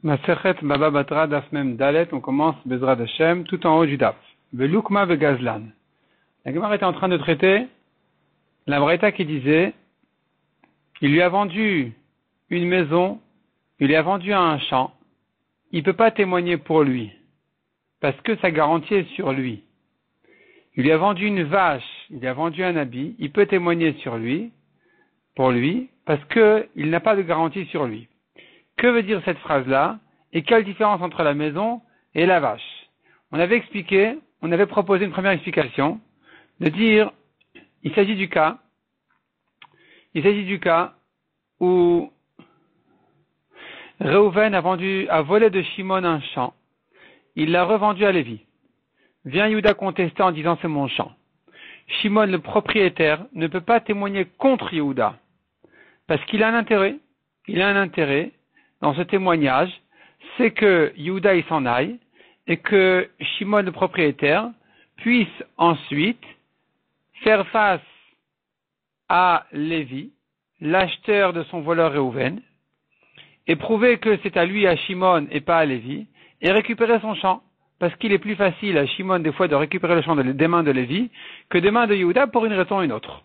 Masechet Baba Batra Daf Mem Dalet, on commence Bezrat Hashem, tout en haut du Daf. Velukma Vegazlan. La Gemara était en train de traiter la Braïta qui disait, il lui a vendu une maison, il lui a vendu un champ, il ne peut pas témoigner pour lui, parce que sa garantie est sur lui. Il lui a vendu une vache, il lui a vendu un habit, il peut témoigner sur lui, pour lui, parce qu'il n'a pas de garantie sur lui. Que veut dire cette phrase-là? Et quelle différence entre la maison et la vache? On avait expliqué, on avait proposé une première explication, de dire, il s'agit du cas où Reuven a volé de Shimon un champ, il l'a revendu à Lévi. Vient Yehuda contester en disant c'est mon champ. Shimon, le propriétaire, ne peut pas témoigner contre Yehuda, parce qu'il a un intérêt dans ce témoignage, c'est que Yehuda il s'en aille, et que Shimon, le propriétaire, puisse ensuite faire face à Lévi, l'acheteur de son voleur Reuven, et prouver que c'est à lui, à Shimon, et pas à Lévi, et récupérer son champ. Parce qu'il est plus facile à Shimon, des fois, de récupérer le champ des mains de Lévi, que des mains de Yehuda pour une raison ou une autre.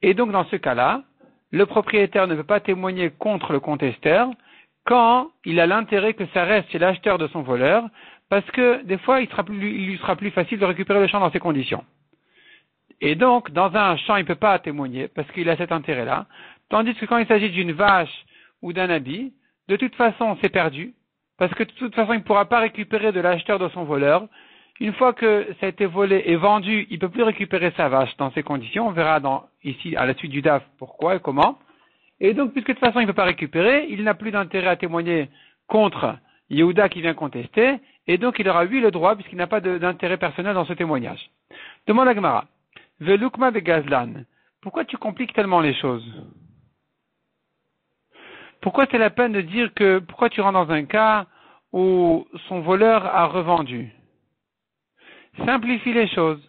Et donc, dans ce cas-là, le propriétaire ne peut pas témoigner contre le contesteur quand il a l'intérêt que ça reste chez l'acheteur de son voleur, parce que des fois, il lui sera plus facile de récupérer le champ dans ces conditions. Et donc, dans un champ, il ne peut pas témoigner, parce qu'il a cet intérêt-là, tandis que quand il s'agit d'une vache ou d'un habit, de toute façon, c'est perdu, parce que de toute façon, il ne pourra pas récupérer de l'acheteur de son voleur. Une fois que ça a été volé et vendu, il ne peut plus récupérer sa vache dans ces conditions. On verra ici, à la suite du DAF, pourquoi et comment. Et donc, puisque de toute façon, il ne peut pas récupérer, il n'a plus d'intérêt à témoigner contre Yehuda qui vient contester, et donc il aura, lui, le droit, puisqu'il n'a pas d'intérêt personnel dans ce témoignage. Demande à Gemara. Velukma Vegazlan. Pourquoi tu compliques tellement les choses? Pourquoi c'est la peine de dire pourquoi tu rentres dans un cas où son voleur a revendu? Simplifie les choses.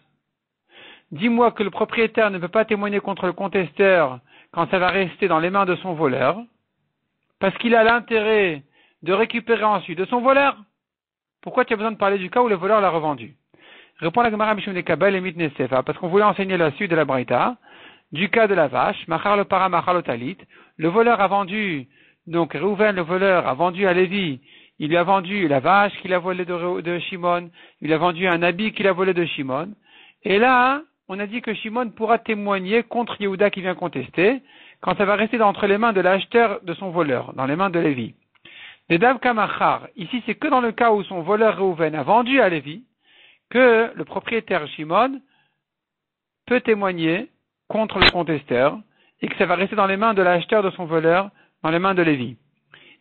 Dis-moi que le propriétaire ne peut pas témoigner contre le contesteur quand ça va rester dans les mains de son voleur, parce qu'il a l'intérêt de récupérer ensuite de son voleur. Pourquoi tu as besoin de parler du cas où le voleur l'a revendu? Répond la Gemara Mishum Nekabel et Mitnesefa, parce qu'on voulait enseigner la suite de la Braïta, du cas de la vache, Machar le para, Machar le talit, le voleur a vendu, donc Reuven le voleur a vendu à Lévi, il lui a vendu la vache qu'il a volée de Shimon, il lui a vendu un habit qu'il a volé de Shimon, et là, on a dit que Shimon pourra témoigner contre Yehuda qui vient contester, quand ça va rester entre les mains de l'acheteur de son voleur, dans les mains de Lévi. Les Dav Kamachar, ici c'est que dans le cas où son voleur Reuven a vendu à Lévi, que le propriétaire Shimon peut témoigner contre le contesteur, et que ça va rester dans les mains de l'acheteur de son voleur, dans les mains de Lévi.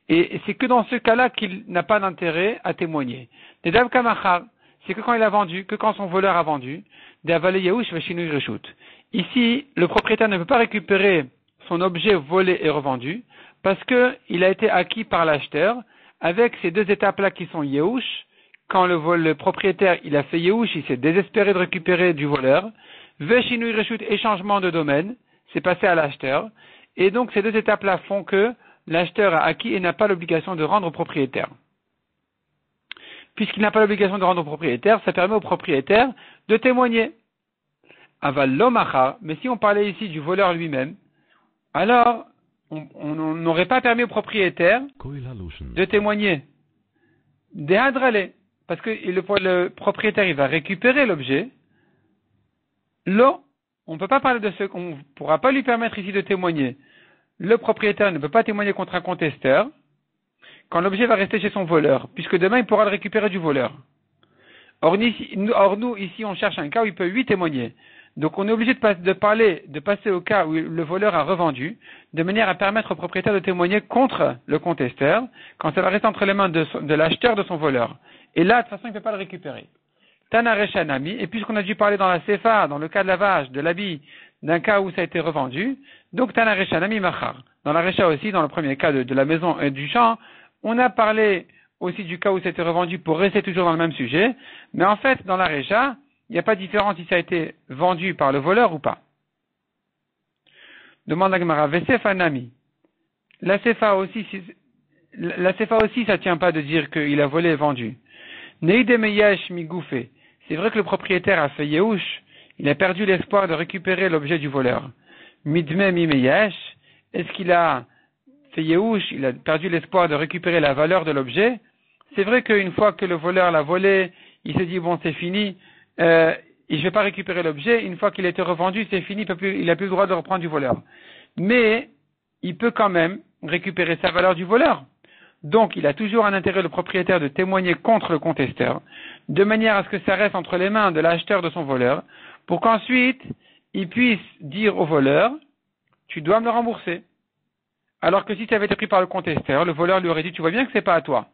Et c'est que dans ce cas-là qu'il n'a pas d'intérêt à témoigner. Les Dav Kamachar, c'est que quand il a vendu, que quand son voleur a vendu, ici, le propriétaire ne peut pas récupérer son objet volé et revendu, parce que il a été acquis par l'acheteur, avec ces deux étapes-là qui sont Yehush. Quand le propriétaire, il a fait Yehush, il s'est désespéré de récupérer du voleur, Veshinui Reshut, échangement de domaine, c'est passé à l'acheteur, et donc ces deux étapes-là font que l'acheteur a acquis et n'a pas l'obligation de rendre au propriétaire. Puisqu'il n'a pas l'obligation de rendre au propriétaire, ça permet au propriétaire de témoigner. Aval lomacha, mais si on parlait ici du voleur lui-même, alors on n'aurait pas permis au propriétaire de témoigner. Dehadrale, parce que le propriétaire il va récupérer l'objet. Là, on ne peut pas parler de ce qu'on ne pourra pas lui permettre ici de témoigner. Le propriétaire ne peut pas témoigner contre un contesteur quand l'objet va rester chez son voleur, puisque demain il pourra le récupérer du voleur. Or nous, ici, on cherche un cas où il peut lui témoigner. Donc on est obligé de passer au cas où le voleur a revendu, de manière à permettre au propriétaire de témoigner contre le contesteur, quand ça va rester entre les mains de l'acheteur de son voleur. Et là, de toute façon, il ne peut pas le récupérer. Tana Reshanami, et puisqu'on a dû parler dans la Sefa, dans le cas de la vache, de l'habit, d'un cas où ça a été revendu, donc Tana Reshanami Machar. Dans la Resha aussi, dans le premier cas de la maison et du champ, on a parlé aussi du cas où ça a été revendu pour rester toujours dans le même sujet, mais en fait, dans la Resha, il n'y a pas de différence si ça a été vendu par le voleur ou pas. Demande la Gemara, Vesefa Nami. La Sefa aussi, la Sefa aussi, ça tient pas de dire qu'il a volé et vendu. Neide meyesh migoufé. C'est vrai que le propriétaire a fait yehush, il a perdu l'espoir de récupérer l'objet du voleur. Midme mi meyesh, est-ce qu'il a fait yehush, il a perdu l'espoir de récupérer la valeur de l'objet? C'est vrai qu'une fois que le voleur l'a volé, il se dit bon c'est fini, et je vais pas récupérer l'objet. Une fois qu'il a été revendu, c'est fini, il a plus le droit de reprendre du voleur. Mais il peut quand même récupérer sa valeur du voleur. Donc, il a toujours un intérêt, le propriétaire, de témoigner contre le contesteur, de manière à ce que ça reste entre les mains de l'acheteur de son voleur, pour qu'ensuite, il puisse dire au voleur, tu dois me le rembourser. Alors que si ça avait été pris par le contesteur, le voleur lui aurait dit, tu vois bien que c'est pas à toi.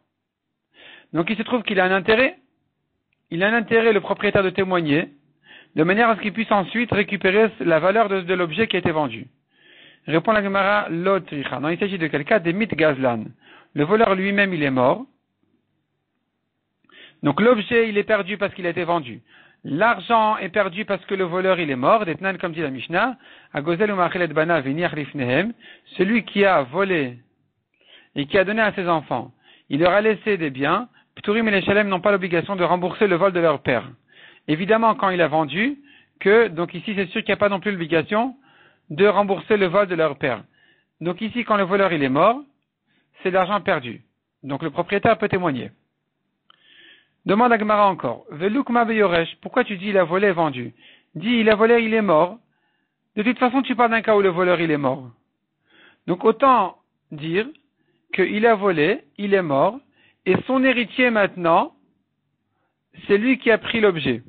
Donc, il se trouve qu'il a un intérêt, le propriétaire, de témoigner, de manière à ce qu'il puisse ensuite récupérer la valeur de l'objet qui a été vendu. Répond la Gemara, l'autricha. Non, il s'agit de quelqu'un des mythes gazlan. Le voleur lui-même, il est mort. Donc l'objet, il est perdu parce qu'il a été vendu. L'argent est perdu parce que le voleur, il est mort. Detnan, comme dit la Mishnah, Agozel ou Machelet Bana venir lifnehem. Celui qui a volé et qui a donné à ses enfants, il leur a laissé des biens. Pturim et les Shalem n'ont pas l'obligation de rembourser le vol de leur père. Évidemment, quand il a vendu, donc ici, c'est sûr qu'il n'y a pas non plus l'obligation de rembourser le vol de leur père. Donc ici, quand le voleur, il est mort, c'est de l'argent perdu. Donc le propriétaire peut témoigner. Demande à Gemara encore. Velukma beyoresh. Pourquoi tu dis il a volé et vendu? Dis il a volé, il est mort. De toute façon, tu parles d'un cas où le voleur il est mort. Donc autant dire qu'il a volé, il est mort, et son héritier maintenant, c'est lui qui a pris l'objet.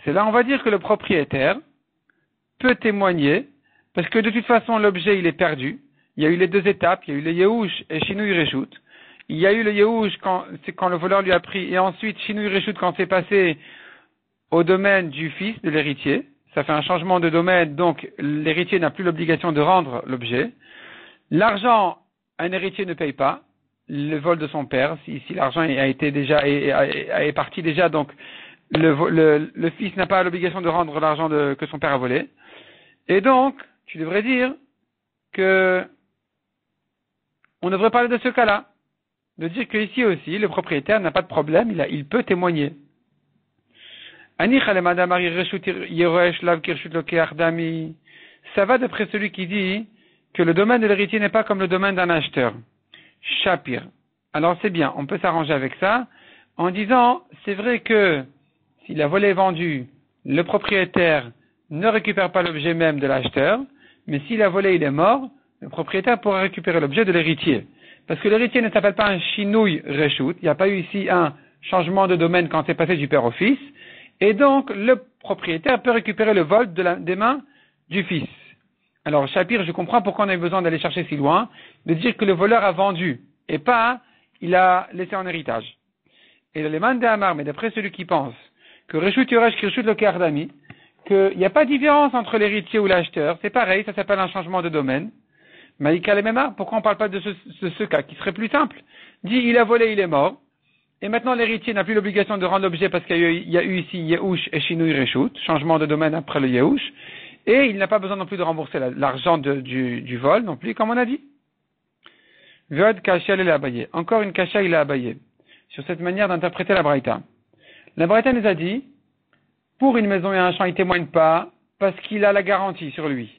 C'est là on va dire que le propriétaire peut témoigner, parce que de toute façon l'objet il est perdu. Il y a eu les deux étapes, il y a eu le Yehush et Shinui Reshut. Il y a eu le Yehush quand le voleur lui a pris, et ensuite Shinui Reshut quand c'est passé au domaine du fils, de l'héritier. Ça fait un changement de domaine, donc l'héritier n'a plus l'obligation de rendre l'objet. L'argent, un héritier ne paye pas le vol de son père, si l'argent a été déjà, est parti déjà, donc le fils n'a pas l'obligation de rendre l'argent que son père a volé. Et donc, tu devrais dire que on devrait parler de ce cas-là, de dire qu'ici aussi, le propriétaire n'a pas de problème, il peut témoigner. Ça va d'après celui qui dit que le domaine de l'héritier n'est pas comme le domaine d'un acheteur. Shapir. Alors c'est bien, on peut s'arranger avec ça, en disant, c'est vrai que s'il a volé et vendu, le propriétaire ne récupère pas l'objet même de l'acheteur, mais s'il a volé, il est mort, le propriétaire pourra récupérer l'objet de l'héritier. Parce que l'héritier ne s'appelle pas un chinouille reshut, il n'y a pas eu ici un changement de domaine quand c'est passé du père au fils, et donc le propriétaire peut récupérer le vol des mains du fils. Alors Shapir, je comprends pourquoi on a besoin d'aller chercher si loin, de dire que le voleur a vendu, et pas il a laissé en héritage. Et le Leman de Amar, mais d'après celui qui pense que reshut yoresh kirshut lo kardami, qu'il n'y a pas de différence entre l'héritier ou l'acheteur, c'est pareil, ça s'appelle un changement de domaine. Maïka Lemema, pourquoi on ne parle pas de ce cas qui serait plus simple? Dit, il a volé, il est mort, et maintenant l'héritier n'a plus l'obligation de rendre l'objet parce qu'il y a eu ici Yehush et Shinui Reshut, changement de domaine après le Yehush, et il n'a pas besoin non plus de rembourser l'argent du vol non plus, comme on a dit. Vod Kasha il est abayé. Encore une Kasha il est abayé. Sur cette manière d'interpréter la Braïta. La Braïta nous a dit, pour une maison et un champ, il ne témoigne pas parce qu'il a la garantie sur lui.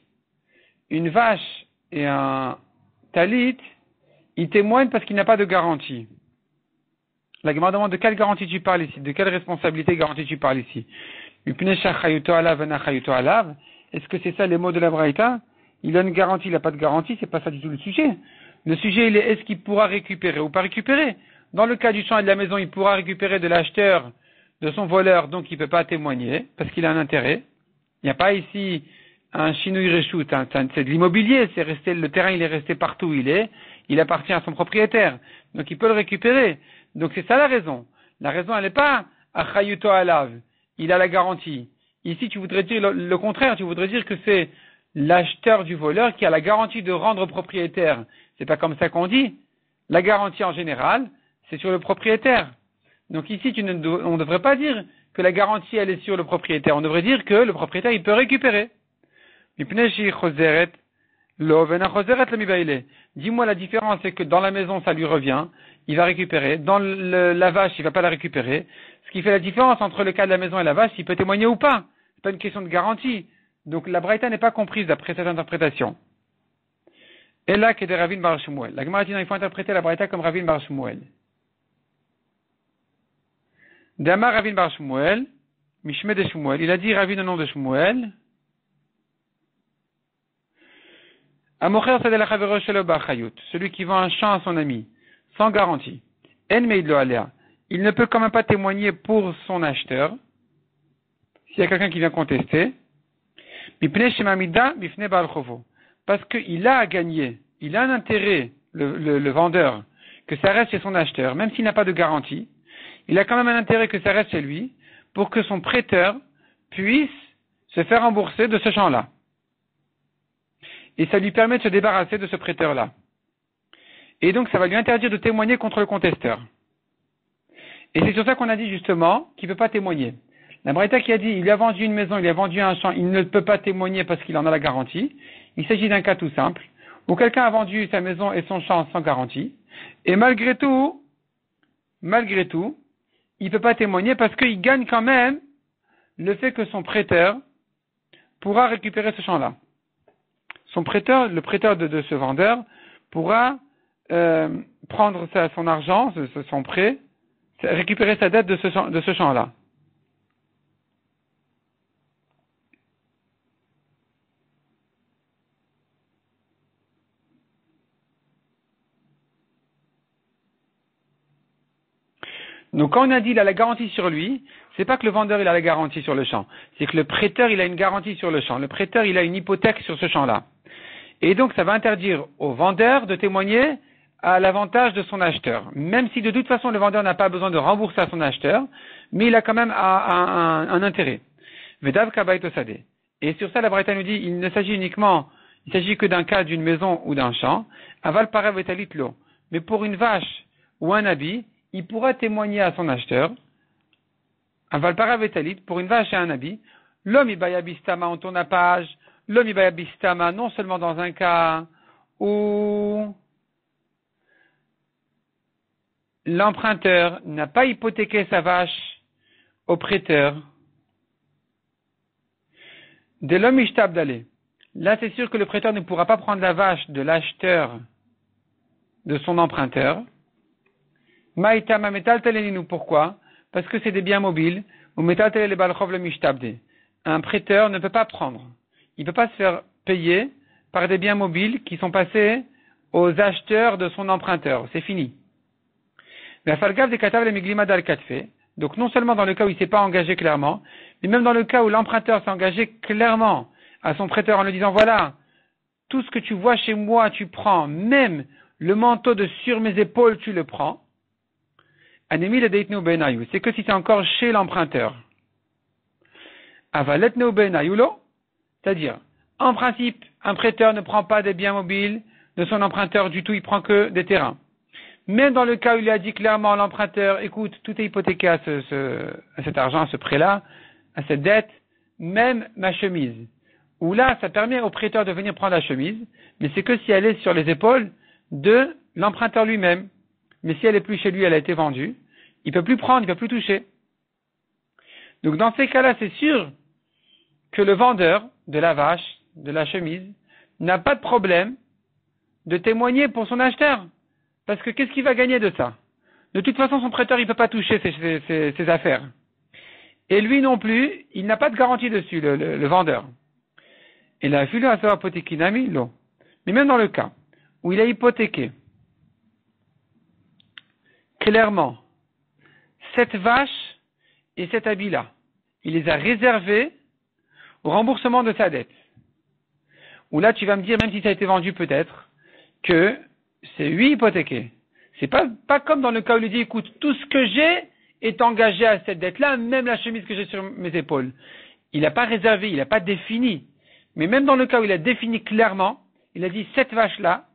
Une vache et un talit, il témoigne parce qu'il n'a pas de garantie. La Gemara demande de quelle garantie tu parles ici, de quelle responsabilité garantie tu parles ici. Est-ce que c'est ça les mots de la Braïta? Il a une garantie, il n'a pas de garantie, c'est pas ça du tout le sujet. Le sujet, il est est-ce qu'il pourra récupérer ou pas récupérer? Dans le cas du champ et de la maison, il pourra récupérer de l'acheteur, de son voleur, donc il ne peut pas témoigner, parce qu'il a un intérêt. Il n'y a pas ici un chinouille reshut, c'est de l'immobilier, le terrain il est resté partout où il appartient à son propriétaire, donc il peut le récupérer. Donc c'est ça la raison. La raison elle n'est pas achayuto alav, il a la garantie. Ici tu voudrais dire le contraire, tu voudrais dire que c'est l'acheteur du voleur qui a la garantie de rendre au propriétaire. C'est pas comme ça qu'on dit. La garantie en général, c'est sur le propriétaire. Donc ici on ne devrait pas dire que la garantie elle est sur le propriétaire, on devrait dire que le propriétaire il peut récupérer. Dis-moi la différence, c'est que dans la maison, ça lui revient, il va récupérer. Dans la vache, il va pas la récupérer. Ce qui fait la différence entre le cas de la maison et la vache, il peut témoigner ou pas. C'est pas une question de garantie. Donc la braïta n'est pas comprise d'après cette interprétation. Et là, qu'est de Ravin Bar Shmuel. La Gemara dit non, il faut interpréter la braïta comme Ravin Bar Shmuel. Damar Ravin Bar Shmuel, Mishme de Shmuel. Il a dit Ravin au nom de Shmuel. Celui qui vend un champ à son ami, sans garantie. Il ne peut quand même pas témoigner pour son acheteur, s'il y a quelqu'un qui vient contester. Parce qu'il a à gagner, il a un intérêt, le vendeur, que ça reste chez son acheteur, même s'il n'a pas de garantie, il a quand même un intérêt que ça reste chez lui, pour que son prêteur puisse se faire rembourser de ce champ-là. Et ça lui permet de se débarrasser de ce prêteur-là. Et donc, ça va lui interdire de témoigner contre le contesteur. Et c'est sur ça qu'on a dit justement qu'il ne peut pas témoigner. La Braïta qui a dit, il lui a vendu une maison, il lui a vendu un champ, il ne peut pas témoigner parce qu'il en a la garantie. Il s'agit d'un cas tout simple, où quelqu'un a vendu sa maison et son champ sans garantie. Et malgré tout, il ne peut pas témoigner parce qu'il gagne quand même le fait que son prêteur pourra récupérer ce champ-là. Son prêteur, le prêteur de ce vendeur, pourra prendre son argent, son prêt, récupérer sa dette de ce champ-là. Donc quand on a dit il a la garantie sur lui, c'est pas que le vendeur il a la garantie sur le champ, c'est que le prêteur il a une garantie sur le champ. Le prêteur il a une hypothèque sur ce champ-là. Et donc ça va interdire au vendeur de témoigner à l'avantage de son acheteur. Même si de toute façon le vendeur n'a pas besoin de rembourser à son acheteur, mais il a quand même un intérêt. Vedav kabayt osade. Et sur ça la Braïta nous dit il s'agit que d'un cas d'une maison ou d'un champ. Aval parav etalit lo. Mais pour une vache ou un habit, il pourra témoigner à son acheteur. Aval parav etalit, pour une vache et un habit. L'homme ibaya bistama, on tourne la page. L'homme ibaya bistama, non seulement dans un cas où l'emprunteur n'a pas hypothéqué sa vache au prêteur. De l'homme ishtab d'aller. Là, c'est sûr que le prêteur ne pourra pas prendre la vache de l'acheteur de son emprunteur. Maïtama metal teleninu, pourquoi? Parce que c'est des biens mobiles. Ou metal tele balchov le mishtabde. Un prêteur ne peut pas prendre. Il ne peut pas se faire payer par des biens mobiles qui sont passés aux acheteurs de son emprunteur. C'est fini. Donc non seulement dans le cas où il ne s'est pas engagé clairement, mais même dans le cas où l'emprunteur s'est engagé clairement à son prêteur en lui disant voilà, tout ce que tu vois chez moi tu prends, même le manteau de sur mes épaules tu le prends. C'est que si c'est encore chez l'emprunteur. C'est-à-dire, en principe, un prêteur ne prend pas des biens mobiles de son emprunteur du tout, il prend que des terrains. Même dans le cas où il a dit clairement à l'emprunteur, écoute, tout est hypothéqué à cet argent, à ce prêt-là, à cette dette, même ma chemise. Où là, ça permet au prêteur de venir prendre la chemise, mais c'est que si elle est sur les épaules de l'emprunteur lui-même. Mais si elle est plus chez lui, elle a été vendue, il peut plus prendre, il peut plus toucher. Donc dans ces cas-là, c'est sûr que le vendeur de la vache, de la chemise, n'a pas de problème de témoigner pour son acheteur. Parce que qu'est-ce qu'il va gagner de ça? De toute façon, son prêteur, il ne peut pas toucher ses affaires. Et lui non plus, il n'a pas de garantie dessus, le vendeur. Et la fulu à savoir hypothéquinami, l'eau. Mais même dans le cas où il a hypothéqué clairement cette vache et cet habit-là, il les a réservés au remboursement de sa dette. Ou là, tu vas me dire, même si ça a été vendu peut-être, que c'est lui hypothéqué. C'est pas comme dans le cas où il lui dit, écoute, tout ce que j'ai est engagé à cette dette-là, même la chemise que j'ai sur mes épaules. Il n'a pas réservé, il n'a pas défini. Mais même dans le cas où il a défini clairement, il a dit, cette vache-là,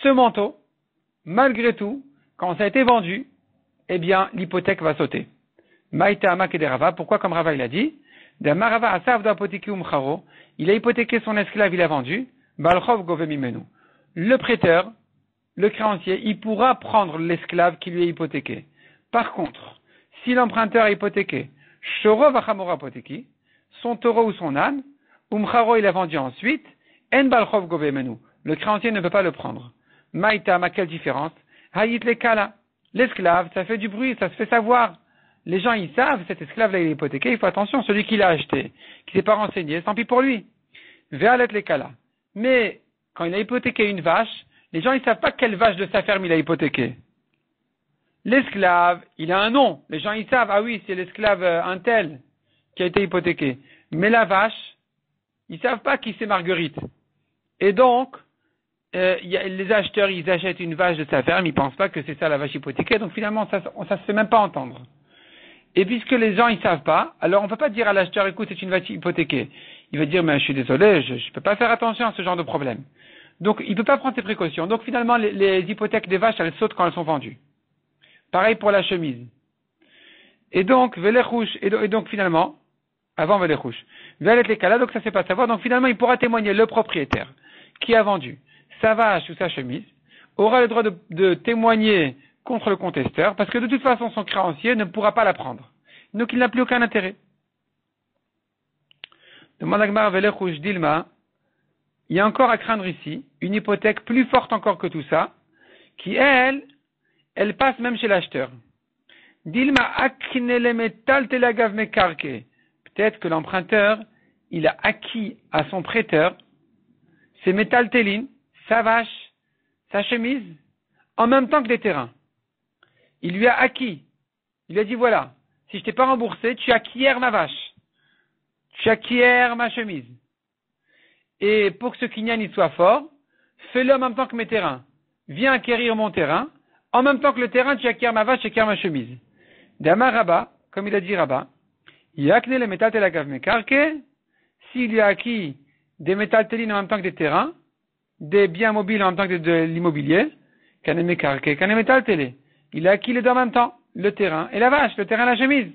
ce manteau, malgré tout, quand ça a été vendu, eh bien, l'hypothèque va sauter. Maïta Amak et des Rava, pourquoi comme Rava il a dit, il a hypothéqué son esclave, il a vendu, Balchov gove mimenu. Le prêteur, le créancier, il pourra prendre l'esclave qui lui est hypothéqué. Par contre, si l'emprunteur a hypothéqué, Shoro vachamora hypothéki, son taureau ou son âne, Umcharo il a vendu ensuite, En balchov gove mimenu. Le créancier ne peut pas le prendre. Maïta, ma quelle différence? Hayit le kala. L'esclave, ça fait du bruit, ça se fait savoir. Les gens, ils savent, cet esclave-là, il est hypothéqué, il faut attention, celui qui l'a acheté, qui s'est pas renseigné, tant pis pour lui. Ve'alet le kala. Mais, quand il a hypothéqué une vache, les gens, ils savent pas quelle vache de sa ferme il a hypothéqué. L'esclave, il a un nom. Les gens, ils savent, ah oui, c'est l'esclave un tel qui a été hypothéqué. Mais la vache, ils savent pas qui c'est Marguerite. Et donc, les acheteurs, ils achètent une vache de sa ferme, ils pensent pas que c'est ça la vache hypothéquée, donc finalement, ça se fait même pas entendre. Et puisque les gens, ils savent pas, alors on peut pas dire à l'acheteur, écoute, c'est une vache hypothéquée. Il va dire, mais je suis désolé, je peux pas faire attention à ce genre de problème. Donc, il peut pas prendre ses précautions. Donc, finalement, les hypothèques des vaches, elles sautent quand elles sont vendues. Pareil pour la chemise. Et donc, et donc finalement, avant Velecrouche, Velet les Kala, donc ça c'est pas savoir, donc finalement, il pourra témoigner le propriétaire qui a vendu sa vache ou sa chemise, aura le droit de témoigner contre le contesteur, parce que de toute façon, son créancier ne pourra pas la prendre. Donc, il n'a plus aucun intérêt. Demande Agmar Velecrouche Dilma, il y a encore à craindre ici une hypothèque plus forte encore que tout ça, qui elle passe même chez l'acheteur. Dilma aknele metal telagav mekarke. Peut-être que l'emprunteur, il a acquis à son prêteur ses métaltélines, sa vache, sa chemise, en même temps que des terrains. Il lui a acquis. Il lui a dit, voilà, si je t'ai pas remboursé, tu acquiers ma vache. Tu acquiers ma chemise. Et pour que ce kinyan il soit fort, fais-le en même temps que mes terrains. Viens acquérir mon terrain. En même temps que le terrain, tu acquiers ma vache, tu acquiers ma chemise. D'Amar Rabba, comme il a dit Rabba, Yakne le métal telagav mekarke, s'il lui a acquis des métaltélines en même temps que des terrains, des biens mobiles en même temps que de l'immobilier, kane mekarke, kane métaltélé. Il a acquis les deux en même temps, le terrain et la vache, le terrain et la chemise.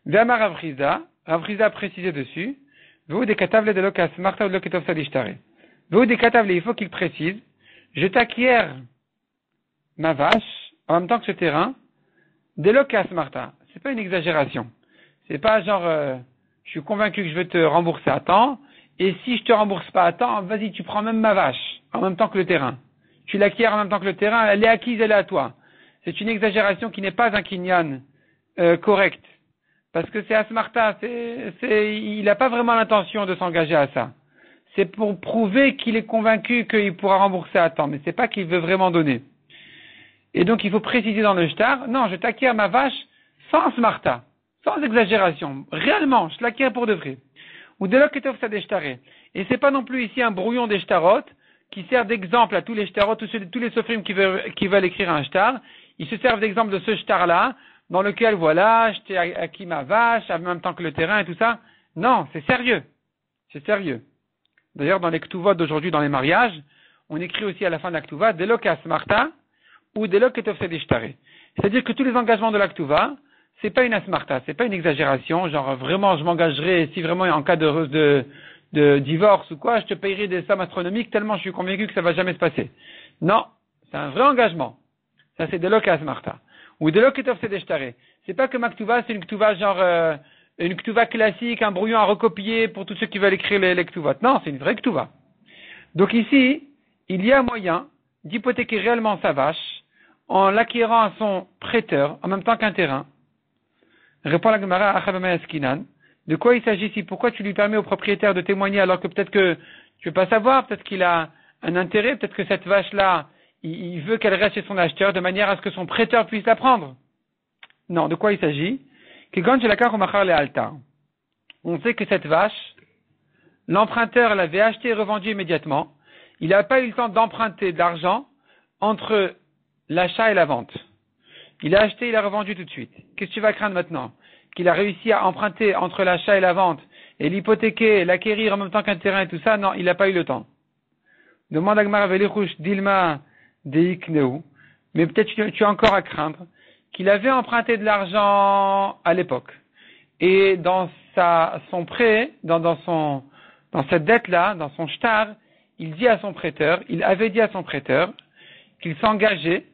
D'Amar Ravriza a précisé dessus, vous des katavle de lokas marta ou de loketov sadishtare. Vous des katavle, il faut qu'il précise, je t'acquiers ma vache, en même temps que ce terrain, des lokas marta. C'est pas une exagération. C'est pas genre, je suis convaincu que je vais te rembourser à temps, et si je te rembourse pas à temps, vas-y, tu prends même ma vache, en même temps que le terrain. Tu l'acquiers en même temps que le terrain, elle est acquise, elle est à toi. C'est une exagération qui n'est pas un kinyan, correct. Parce que c'est asmarta, il n'a pas vraiment l'intention de s'engager à ça. C'est pour prouver qu'il est convaincu qu'il pourra rembourser à temps, mais c'est pas qu'il veut vraiment donner. Et donc, il faut préciser dans le shtar, non, je t'acquiers ma vache sans smarta, sans exagération. Réellement, je l'acquiers pour de vrai. Ou de l'oketov sadeshtare. Et c'est pas non plus ici un brouillon des shtarot qui sert d'exemple à tous les shtarot, tous les sofrim qui veulent écrire un shtar. Ils se servent d'exemple de ce shtar-là, dans lequel, voilà, je t'ai acquis ma vache, en même temps que le terrain et tout ça. Non, c'est sérieux. C'est sérieux. D'ailleurs, dans les ktuvot d'aujourd'hui, dans les mariages, on écrit aussi à la fin de la ktuva, delokas marta, ou deloketov sedishtare. C'est-à-dire que tous les engagements de la ktuva, c'est pas une asmarta, c'est pas une exagération, genre vraiment je m'engagerai, si vraiment en cas de divorce ou quoi, je te payerai des sommes astronomiques tellement je suis convaincu que ça va jamais se passer. Non, c'est un vrai engagement. Ça c'est delokas marta. Ou de l'oketov sedeshtare. C'est pas que ma ktuva, c'est une ktuva genre, une ktuva classique, un brouillon à recopier pour tous ceux qui veulent écrire les ktuvot. Non, c'est une vraie ktuva. Donc ici, il y a moyen d'hypothéquer réellement sa vache en l'acquérant à son prêteur en même temps qu'un terrain. Répond la Gemara à Achabama Yaskinan. De quoi il s'agit ici? Pourquoi tu lui permets au propriétaire de témoigner alors que peut-être que tu veux pas savoir, peut-être qu'il a un intérêt, peut-être que cette vache-là, il veut qu'elle reste chez son acheteur de manière à ce que son prêteur puisse la prendre. Non, de quoi il s'agit? On sait que cette vache, l'emprunteur l'avait achetée et revendue immédiatement. Il n'a pas eu le temps d'emprunter de l'argent entre l'achat et la vente. Il a acheté, il a revendu tout de suite. Qu'est-ce que tu vas craindre maintenant? Qu'il a réussi à emprunter entre l'achat et la vente et l'hypothéquer, l'acquérir en même temps qu'un terrain et tout ça? Non, il n'a pas eu le temps. Demande à Gmar Velichouch Dilma Deikneu, mais peut-être tu as encore à craindre qu'il avait emprunté de l'argent à l'époque. Et dans son prêt, dans cette dette-là, dans son shtar, il avait dit à son prêteur qu'il s'engageait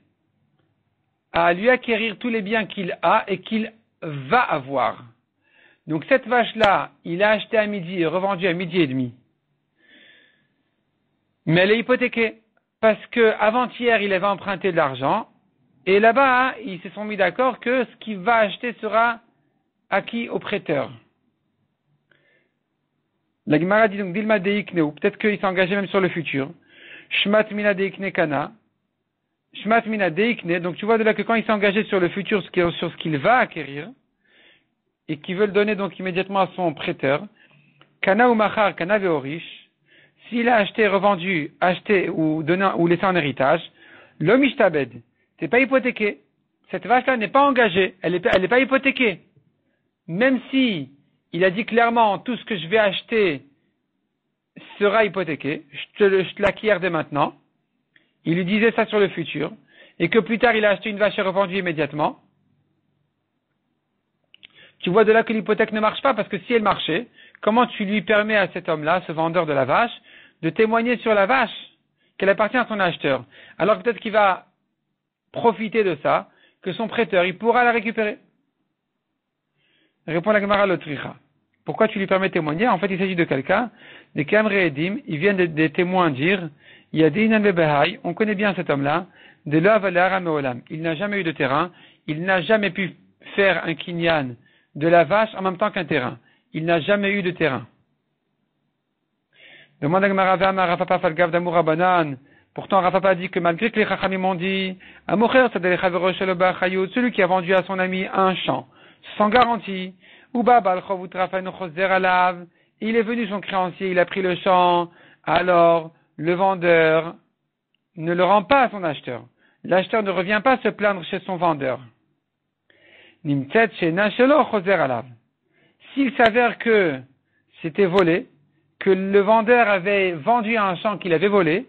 à lui acquérir tous les biens qu'il a et qu'il va avoir. Donc cette vache-là, il a acheté à midi et revendu à midi et demi. Mais elle est hypothéquée. Parce que avant-hier, il avait emprunté de l'argent. Et là-bas, ils se sont mis d'accord que ce qu'il va acheter sera acquis au prêteur. La Gemara dit donc Dilma deikne, ou peut-être qu'il s'est engagé même sur le futur. Shmat mina deikne kana. Shmat mina deikne. Donc tu vois de là que quand il s'est engagé sur le futur, sur ce qu'il va acquérir, et qu'il veut le donner donc immédiatement à son prêteur, kana ou machar, kana veorish, s'il a acheté, revendu, acheté ou donné ou laissé en héritage, l'homme ishtabed, c'est pas hypothéqué. Cette vache-là n'est pas engagée, elle est pas hypothéquée. Même si il a dit clairement tout ce que je vais acheter sera hypothéqué, je te l'acquiers dès maintenant. Il lui disait ça sur le futur, et que plus tard il a acheté une vache et revendu immédiatement. Tu vois de là que l'hypothèque ne marche pas, parce que si elle marchait, comment tu lui permets à cet homme-là, ce vendeur de la vache, de témoigner sur la vache, qu'elle appartient à son acheteur? Alors peut-être qu'il va profiter de ça, que son prêteur, il pourra la récupérer. Répond la Gemara Lotricha. Pourquoi tu lui permets de témoigner? En fait, il s'agit de quelqu'un, des Kamre Edim, ils viennent des témoins dire, il y a des Inan Behai, on connaît bien cet homme-là, de l'Avalara Meolam. Il n'a jamais eu de terrain, il n'a jamais pu faire un kinyan de la vache en même temps qu'un terrain. Il n'a jamais eu de terrain. Demande à Gemara Vama Rafapa Falgav d'Amour Abanan. Pourtant, Rafapa dit que malgré que les Chachamim ont dit, Amocher, celui qui a vendu à son ami un champ, sans garantie, il est venu son créancier, il a pris le champ, alors le vendeur ne le rend pas à son acheteur. L'acheteur ne revient pas se plaindre chez son vendeur. S'il s'avère que c'était volé, que le vendeur avait vendu un champ qu'il avait volé,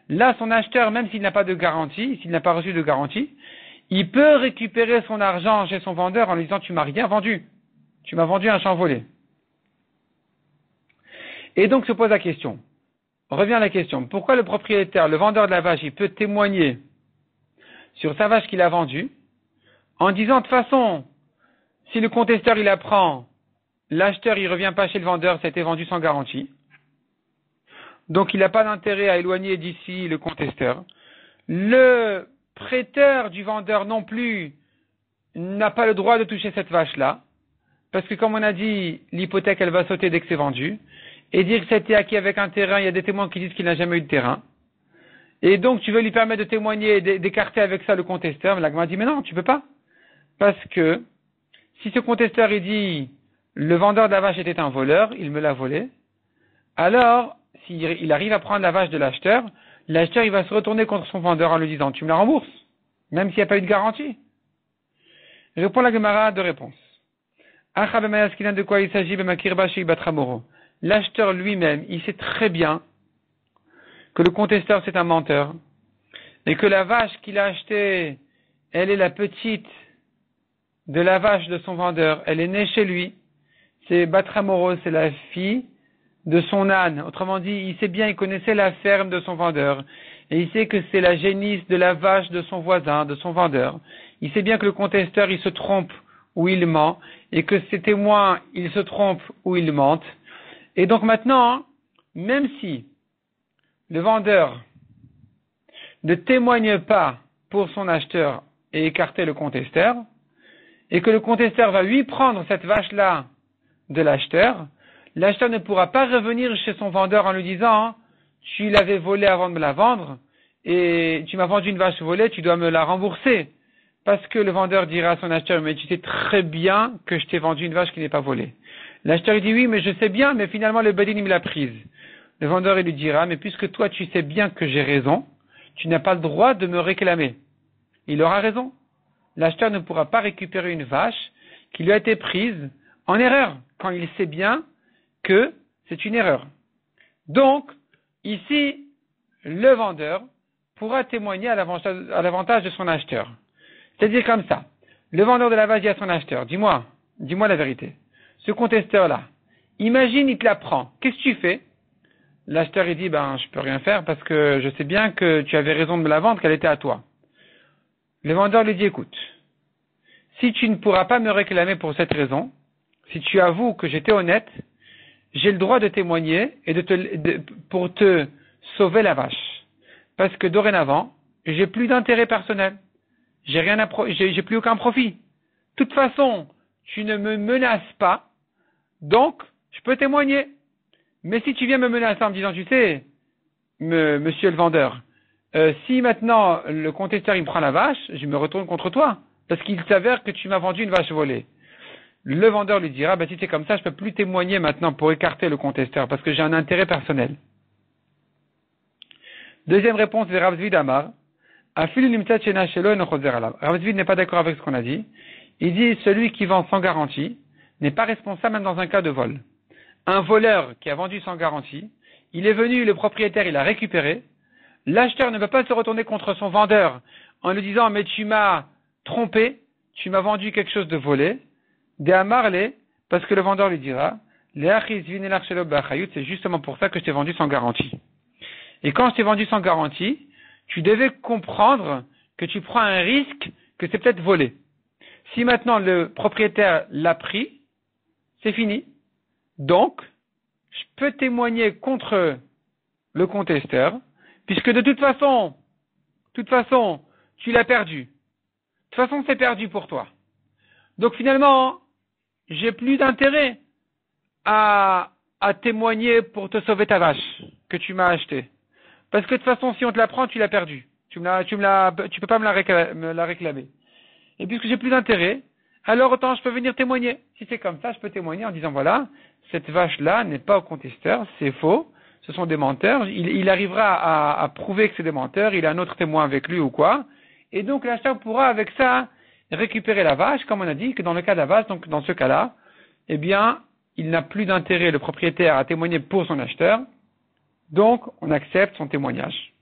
là son acheteur, même s'il n'a pas de garantie, s'il n'a pas reçu de garantie, il peut récupérer son argent chez son vendeur en lui disant tu m'as rien vendu, tu m'as vendu un champ volé. Et donc se pose la question, revient la question, pourquoi le propriétaire, le vendeur de la vache, il peut témoigner sur sa vache qu'il a vendue en disant de toute façon, si le contesteur il apprend, l'acheteur il revient pas chez le vendeur, ça a été vendu sans garantie. Donc il n'a pas d'intérêt à éloigner d'ici le contesteur. Le prêteur du vendeur non plus n'a pas le droit de toucher cette vache-là, parce que comme on a dit, l'hypothèque elle va sauter dès que c'est vendu, et dire que c'était acquis avec un terrain, il y a des témoins qui disent qu'il n'a jamais eu de terrain. Et donc tu veux lui permettre de témoigner et d'écarter avec ça le contesteur, mais l'agma dit mais non, tu peux pas. Parce que si ce contesteur il dit le vendeur de la vache était un voleur, il me l'a volé, alors s'il arrive à prendre la vache de l'acheteur, l'acheteur il va se retourner contre son vendeur en lui disant tu me la rembourses, même s'il n'y a pas eu de garantie. Répond la Gemara de réponse. De quoi il s'agit? L'acheteur lui-même, il sait très bien que le contesteur c'est un menteur et que la vache qu'il a achetée, elle est la petite de la vache de son vendeur, elle est née chez lui, c'est Batramoro, c'est la fille de son âne. Autrement dit, il sait bien, il connaissait la ferme de son vendeur. Et il sait que c'est la génisse de la vache de son voisin, de son vendeur. Il sait bien que le contesteur, il se trompe ou il ment. Et que ses témoins, ils se trompent ou ils mentent. Et donc maintenant, même si le vendeur ne témoigne pas pour son acheteur et écarter le contesteur, et que le contesteur va lui prendre cette vache-là de l'acheteur, l'acheteur ne pourra pas revenir chez son vendeur en lui disant « Tu l'avais volée avant de me la vendre et tu m'as vendu une vache volée, tu dois me la rembourser. » Parce que le vendeur dira à son acheteur « Mais tu sais très bien que je t'ai vendu une vache qui n'est pas volée. » L'acheteur il dit « Oui, mais je sais bien, mais finalement le bedin il me l'a prise. » Le vendeur il lui dira « Mais puisque toi tu sais bien que j'ai raison, tu n'as pas le droit de me réclamer. » Il aura raison. L'acheteur ne pourra pas récupérer une vache qui lui a été prise en erreur, quand il sait bien que c'est une erreur. Donc, ici, le vendeur pourra témoigner à l'avantage de son acheteur. C'est-à-dire comme ça, le vendeur de la vache dit à son acheteur, dis-moi la vérité. ce contesteur-là, imagine, il te la prend. Qu'est-ce que tu fais? L'acheteur, il dit, je peux rien faire parce que je sais bien que tu avais raison de me la vendre, qu'elle était à toi. Le vendeur lui dit, écoute, si tu ne pourras pas me réclamer pour cette raison, si tu avoues que j'étais honnête, j'ai le droit de témoigner et pour te sauver la vache. Parce que dorénavant, j'ai plus d'intérêt personnel. J'ai plus aucun profit. De toute façon, tu ne me menaces pas, donc je peux témoigner. Mais si tu viens me menacer en me disant, tu sais, monsieur le vendeur, si maintenant le contesteur il me prend la vache, je me retourne contre toi. Parce qu'il s'avère que tu m'as vendu une vache volée. Le vendeur lui dira, si c'est comme ça, je peux plus témoigner maintenant pour écarter le contesteur, parce que j'ai un intérêt personnel. Deuxième réponse de Rav Zvid Amar. Rav Zvid n'est pas d'accord avec ce qu'on a dit. Il dit, celui qui vend sans garantie n'est pas responsable même dans un cas de vol. Un voleur qui a vendu sans garantie, il est venu, le propriétaire, il a récupéré. L'acheteur ne peut pas se retourner contre son vendeur en lui disant, mais tu m'as trompé, tu m'as vendu quelque chose de volé. De Amarle, parce que le vendeur lui dira, c'est justement pour ça que je t'ai vendu sans garantie. Et quand je t'ai vendu sans garantie, tu devais comprendre que tu prends un risque que c'est peut-être volé. Si maintenant le propriétaire l'a pris, c'est fini. Donc, je peux témoigner contre le contesteur, puisque de toute façon, tu l'as perdu. De toute façon, c'est perdu pour toi. Donc finalement, j'ai plus d'intérêt à témoigner pour te sauver ta vache que tu m'as achetée. Parce que de toute façon, si on te la prend, tu l'as perdue. Tu peux pas me la réclamer. Et puisque j'ai plus d'intérêt, alors autant je peux venir témoigner. Si c'est comme ça, je peux témoigner en disant voilà, cette vache-là n'est pas au contesteur, c'est faux, ce sont des menteurs. Il arrivera à prouver que c'est des menteurs, il a un autre témoin avec lui ou quoi. Et donc l'acheteur pourra avec ça récupérer la vache, comme on a dit que dans le cas de la vache, donc dans ce cas-là, il n'a plus d'intérêt, le propriétaire, à témoigner pour son acheteur, donc on accepte son témoignage.